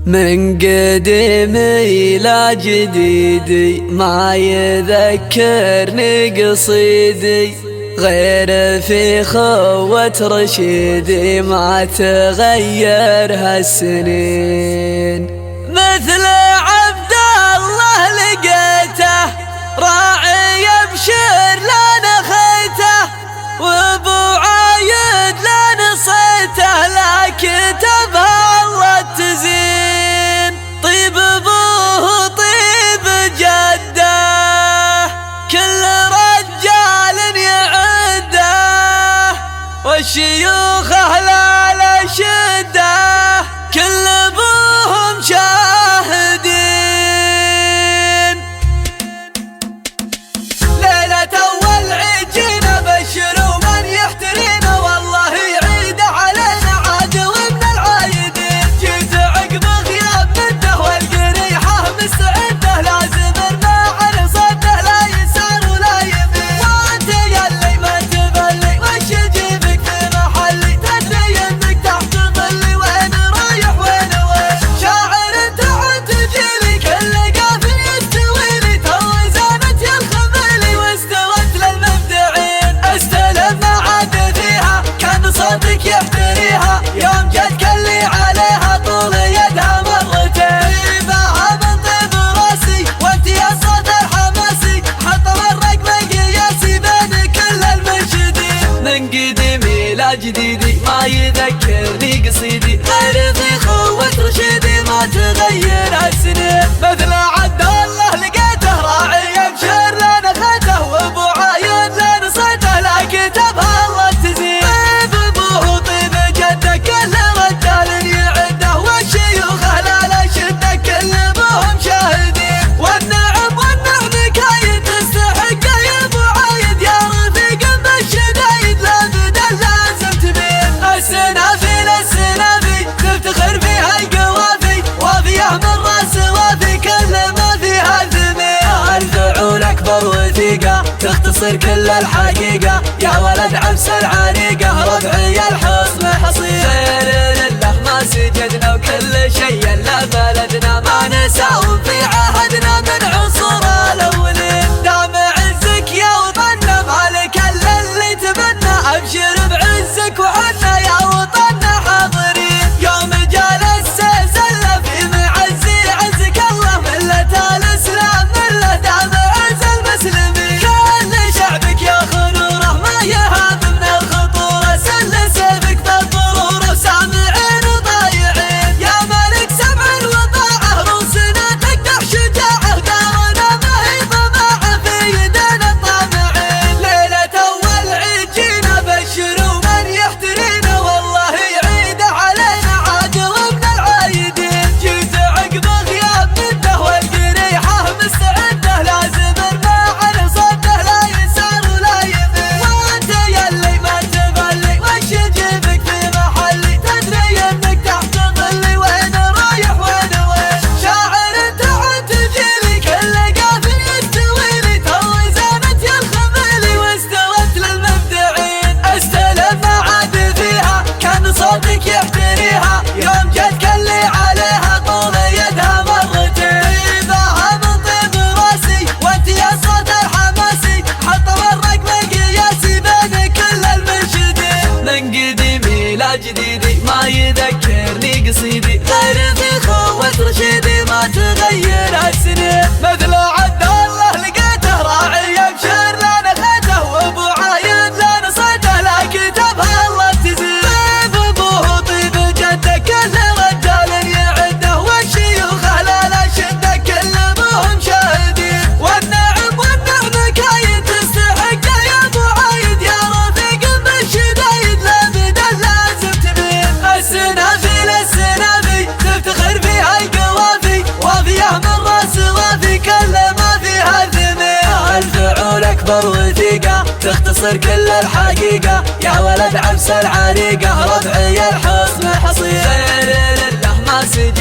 من قديم إلى جديدي ما يذكرني قصيدي، غير في خوة رشيدي ما تغير هالسنين. مثل عبد الله لقيته راعي يبشر لنا خيته، وابو عايد لنا صيته لا كتبها الله تزين. طيب ابوه طيب جده كل رجال يعده، والشيوخ اهل الشده كل ابوهم شاهدين. ليلة اول عيد جينا بشروا من يحترينا، والله يعيد علينا عاد ومن العايدين. جيت عقب غياب مده والقريحه مستعده، لازم الماعن صده لا يسار ولا يمين. وانت يلي ما تبلي وش جيبك في محلي، تدري انك تحت ظلي وين رايح وين وين. شاعر انت عد جيلي كل قافي يستويلي، تو زانت يا الخذيلي واستوت للمبدعين. استلم ما عاد فيها كان صوتك يحتريها، يوم جد كلي عليها طول يدها مرتين. باها من طيب راسي وانت يا صوت الحماسي، حط مرق مقياسي بين كل المنشدين. من قديمي الى جديدي ما يذكرني قصيدي، غير في خوة رشيدي ما تغير هالسنين. مثل عبد الله لقيته راعي يبشر لنا خيته، وابو عايد لنا صيته لا كتبها الله تزين. طيب ابوه طيب جده كل رجال يعده، والشيوخ اهل الشده كل ابوهم شاهدين. والنعم كايد تستحق يا ابو عايد، يا رفيق بالشدايد لابد لازم تبين. السنافي للسنافي تفتخر فيها القوافي، وافيه من راس وافي كل ما فيها ثمين. الفعول اكبر وثيقه تختصر كل الحقيقه، يا ولد عبس العريقه ربعي الحصن حصين. خير لله ما سجدنا وكل شيء الا بلدنا، ما نساوم في عهدنا من عصور الاولين. دام عزك يا وطننا مالك الا اللي تمنى، ابشر بعزك وعنا يا وطننا حاضرين. يوم جالس سله في معزي عزك الله، مله الاسلام مله دام عز المسلمين. كل شعبك يا خنوره ما يهاب من الخطوره، سل سيفك بالضروره وسامعين وضايعين. يا ملك سمع وطاعه روسنا تقدح شجاعه، دارنا ما هي طماعه في يدنا الطامعين. ليله اول عيد جينا بشروا من يحترينا، والله يعيد علينا عاد ومن العايدين. جيت عقب غياب مده والقريحه مستعده، لازم الماعن صده لا يسار ولا يمين. وانت يلي ما تبلي وش جيبك في محلي، تدري انك تحت ظلي وين رايح وين وين. شاعر انت عد جيلي كل قافي يستويلي، تو زانت يا الخذيلي واستوت للمبدعين. استلم ما عاد فيها كان صوتك يحتريها، يوم جد كلي عليها طول يدها مرتين. باها من طيب راسي وانت يا صوت الحماسي، حط مرق مقياسي بين كل المنشدين. من قديمي الى جديدي ما يذكرني قصيدي، غير في خوة رشيدي ما تغير هالسنين. مثل عبد الله لقيته راعي يبشر لنا خيته، وابو عايد لنا صيته لا كتبها الله تزين. طيب ابوه طيب جده كل رجال يعده، والشيوخ اهل الشده كل ابوهم شاهدين. والنعم كايد تستحق يا ابو عايد، يا رفيق بالشدايد لابد لازم تبين. السنافي للسنافي تفتخر فيها القوافي، وافيه من راس وافي كل ما فيها ثمين. الفعول اكبر وثيقه تختصر كل الحقيقه، يا ولد عبس العريقه ربعي الحصن حصين. خير لله ما سجد